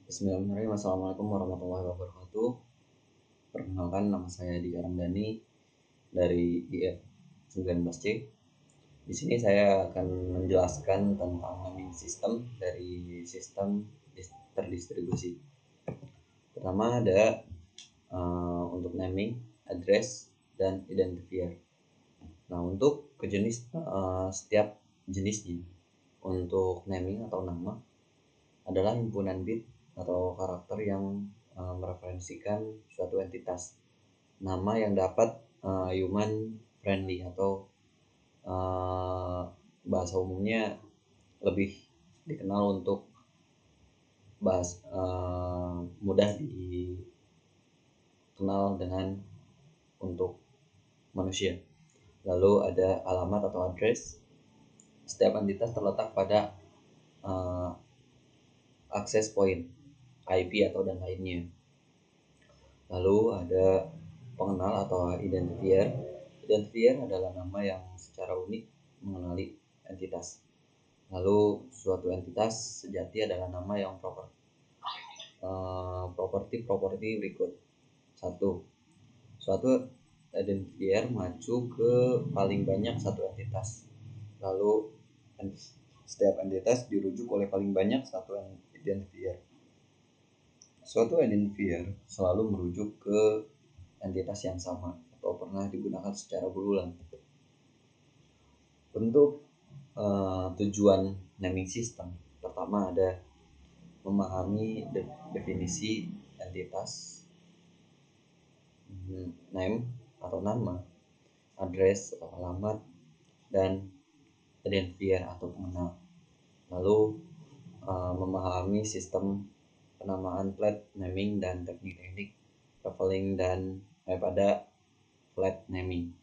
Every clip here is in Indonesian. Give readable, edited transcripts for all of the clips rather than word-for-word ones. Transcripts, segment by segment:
Bismillahirrahmanirrahim. Assalamualaikum warahmatullahi wabarakatuh. Perkenalkan, nama saya Dika Ramdhani dari IF 19C. Di sini saya akan menjelaskan tentang naming system dari sistem terdistribusi. Pertama ada untuk naming, address, dan identifier. Nah, untuk setiap jenisnya, untuk naming atau nama adalah himpunan bit atau karakter yang mereferensikan suatu entitas. Nama yang dapat human friendly atau bahasa umumnya lebih dikenal untuk mudah dikenal dengan untuk manusia. Lalu ada alamat atau address. Setiap entitas terletak pada access point, IP atau dan lainnya. Lalu ada pengenal atau identifier. Identifier adalah nama yang secara unik mengenali entitas. Lalu suatu entitas sejati adalah nama yang properti berikut. 1. Suatu identifier maju ke paling banyak satu entitas. Lalu setiap entitas dirujuk oleh paling banyak satu identifier. Suatu identifier selalu merujuk ke entitas yang sama atau pernah digunakan secara berulang. Untuk tujuan naming system, pertama ada memahami definisi entitas, name atau nama, address atau alamat, dan identifier atau pengenal. Lalu memahami sistem penamaan flat naming dan teknik-teknik traveling dan pada flat naming.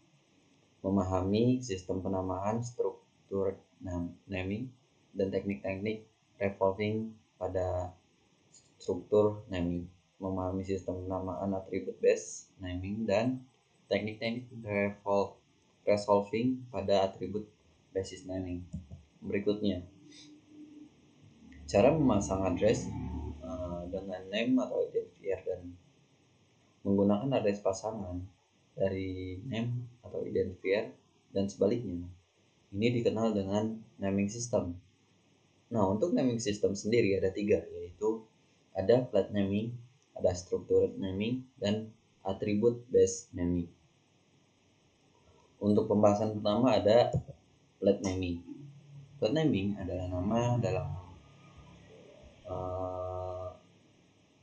Memahami sistem penamaan, struktur naming, dan teknik-teknik revolving pada struktur naming. Memahami sistem penamaan atribut base naming dan teknik-teknik resolving pada atribut basis naming. Berikutnya, cara memasang address dengan name atau identifier dan menggunakan address pasangan dari name atau identifier dan sebaliknya. Ini dikenal dengan naming system. Nah, untuk naming system sendiri ada 3, yaitu ada flat naming, ada structured naming, dan attribute based naming. Untuk pembahasan pertama ada flat naming. Flat naming adalah nama dalam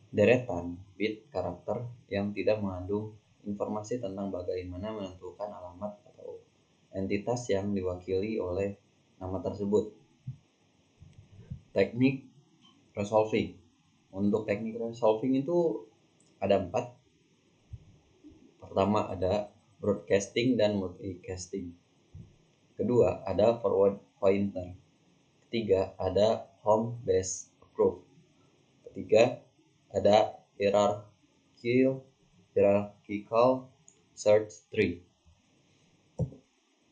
deretan bit karakter yang tidak mengandung informasi tentang bagaimana menentukan alamat atau entitas yang diwakili oleh nama tersebut. Teknik resolving. Untuk teknik resolving itu ada 4. Pertama ada broadcasting dan multicasting. Kedua ada forward pointer. Ketiga ada home base approve. Ketiga ada hierarchical search tree.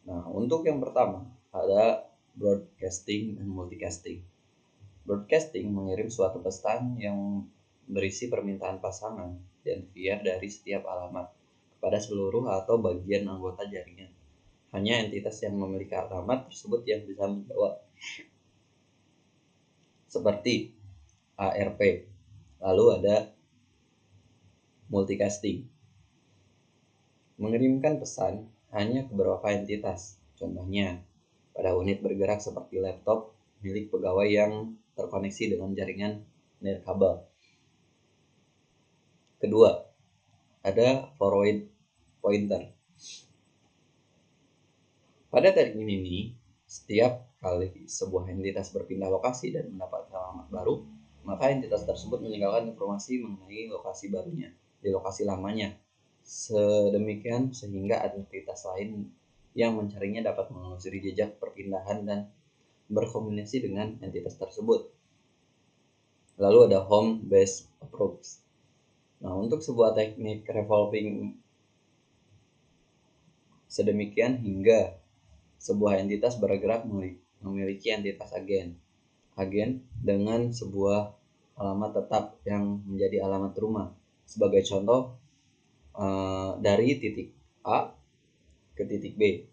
Nah, untuk yang pertama ada broadcasting dan multicasting. Broadcasting mengirim suatu pesan yang berisi permintaan pasangan identifier dari setiap alamat kepada seluruh atau bagian anggota jaringan. Hanya entitas yang memiliki alamat tersebut yang bisa menjawab. Seperti ARP. Lalu ada multicasting. Mengirimkan pesan hanya ke beberapa entitas. Contohnya, pada unit bergerak seperti laptop milik pegawai yang terkoneksi dengan jaringan nirkabel. Kedua, ada forward pointer. Pada teknik ini, setiap kali sebuah entitas berpindah lokasi dan mendapatkan alamat baru, maka entitas tersebut meninggalkan informasi mengenai lokasi barunya di lokasi lamanya. Sedemikian sehingga entitas lain yang mencarinya dapat menelusuri jejak perpindahan dan berkomunikasi dengan entitas tersebut. Lalu ada home base approach. Nah, untuk sebuah teknik revolving sedemikian hingga sebuah entitas bergerak memiliki entitas agen dengan sebuah alamat tetap yang menjadi alamat rumah. Sebagai contoh, dari titik A ke titik B.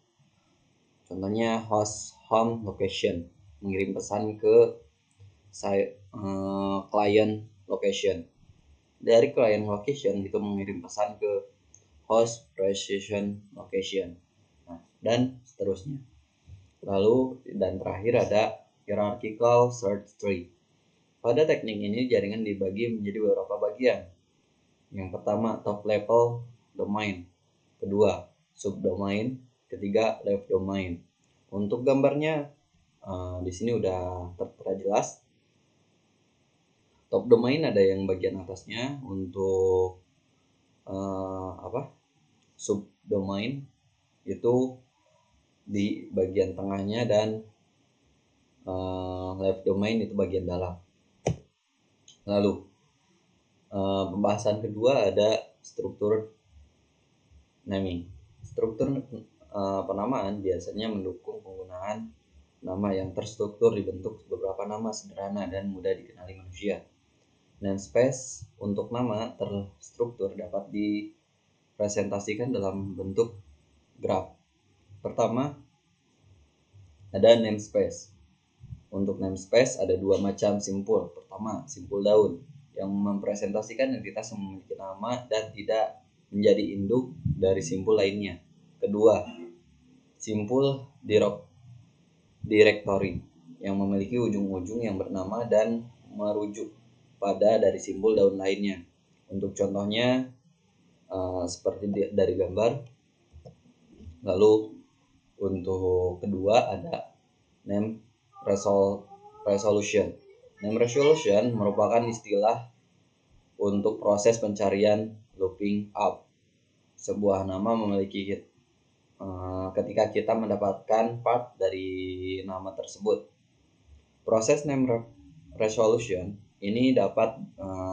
Contohnya host home location, mengirim pesan ke client location. Dari client location itu mengirim pesan ke host precision location. Nah, dan seterusnya. Lalu dan terakhir ada hierarchical search tree. Pada teknik ini jaringan dibagi menjadi beberapa bagian. Yang pertama top level domain, kedua subdomain, ketiga left domain. Untuk gambarnya di sini udah tertera jelas. Top domain ada yang bagian atasnya, untuk subdomain itu di bagian tengahnya, dan left domain itu bagian dalam. Lalu pembahasan kedua ada struktur naming. Struktur penamaan biasanya mendukung penggunaan nama yang terstruktur dibentuk beberapa nama sederhana dan mudah dikenali manusia. Namespace untuk nama terstruktur dapat dipresentasikan dalam bentuk graf. Pertama, ada namespace. Untuk namespace ada dua macam simpul. Pertama, simpul daun yang mempresentasikan entitas yang memiliki nama dan tidak menjadi induk dari simpul lainnya. Kedua, simpul directory yang memiliki ujung-ujung yang bernama dan merujuk pada dari simpul daun lainnya. Untuk contohnya seperti dari gambar. Lalu untuk kedua ada name resolution. Name resolution merupakan istilah untuk proses pencarian looking up sebuah nama memiliki ketika kita mendapatkan part dari nama tersebut. Proses name resolution ini dapat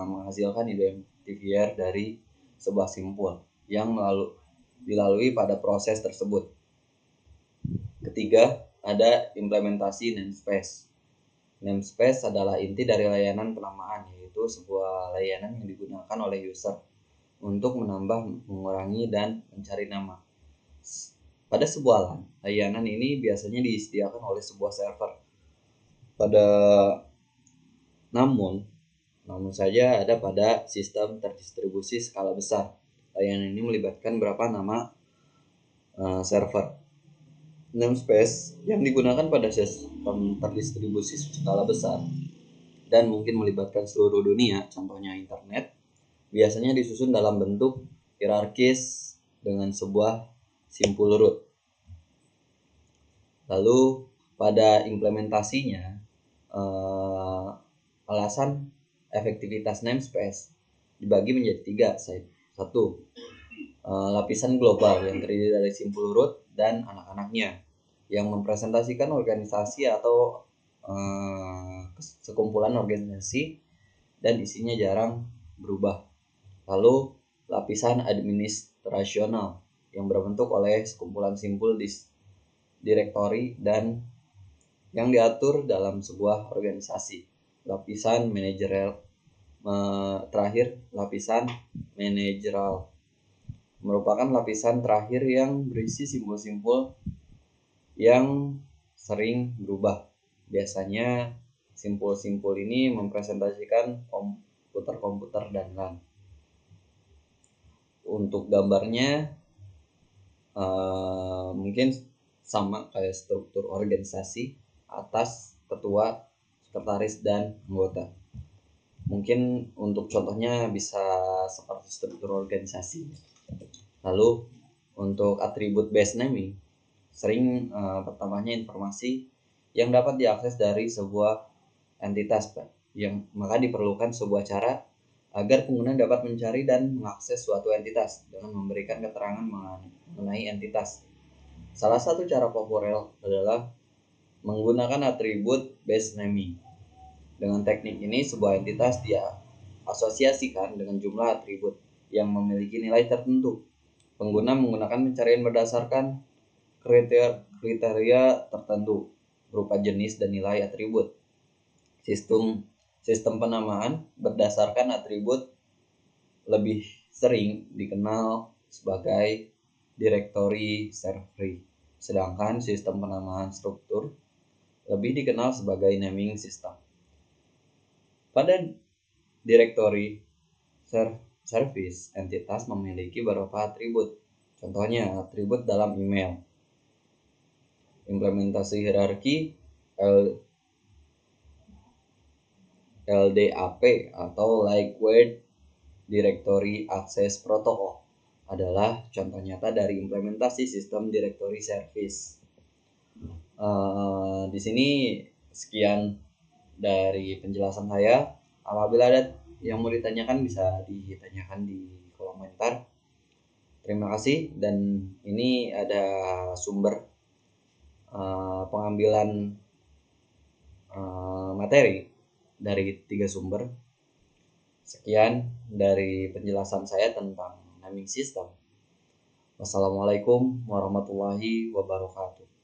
menghasilkan identifier dari sebuah simpul yang dilalui pada proses tersebut. Ketiga, ada implementasi namespace. Namespace adalah inti dari layanan penamaan, yaitu sebuah layanan yang digunakan oleh user untuk menambah, mengurangi, dan mencari nama. Pada sebuah layanan ini biasanya disediakan oleh sebuah server. Namun saja ada pada sistem terdistribusi skala besar. Layanan ini melibatkan berapa nama server. Namespace yang digunakan pada sistem terdistribusi skala besar dan mungkin melibatkan seluruh dunia, contohnya internet, biasanya disusun dalam bentuk hierarkis dengan sebuah simpul root. Lalu pada implementasinya, alasan efektivitas namespace dibagi menjadi tiga. Satu, lapisan global yang terdiri dari simpul root dan anak-anaknya yang mempresentasikan organisasi atau sekumpulan organisasi dan isinya jarang berubah. Lalu lapisan administrasional yang berbentuk oleh sekumpulan simpul direktori dan yang diatur dalam sebuah organisasi. Lapisan manajerial. Terakhir, lapisan manajerial merupakan lapisan terakhir yang berisi simpul-simpul yang sering berubah. Biasanya simpul-simpul ini mempresentasikan komputer dan LAN. Untuk gambarnya mungkin sama kayak struktur organisasi, atas, ketua, sekretaris, dan anggota. Mungkin untuk contohnya bisa seperti struktur organisasi. Lalu untuk atribut based naming, sering pertamanya informasi yang dapat diakses dari sebuah entitas, yang maka diperlukan sebuah cara agar pengguna dapat mencari dan mengakses suatu entitas dengan memberikan keterangan mengenai entitas. Salah satu cara populer adalah menggunakan atribut based naming. Dengan teknik ini, sebuah entitas diasosiasikan dengan jumlah atribut yang memiliki nilai tertentu. Pengguna menggunakan pencarian berdasarkan kriteria tertentu berupa jenis dan nilai atribut. Sistem Sistem penamaan berdasarkan atribut lebih sering dikenal sebagai directory server, sedangkan sistem penamaan struktur lebih dikenal sebagai naming system. Pada directory service, entitas memiliki beberapa atribut. Contohnya, atribut dalam email, implementasi hierarki LDAP atau Lightweight Directory Access Protocol adalah contoh nyata dari implementasi sistem directory service. Di sini sekian dari penjelasan saya. Apabila ada yang mau ditanyakan bisa ditanyakan di kolom komentar. Terima kasih, dan ini ada sumber pengambilan materi dari 3 sumber. Sekian dari penjelasan saya tentang naming system. Wassalamualaikum warahmatullahi wabarakatuh.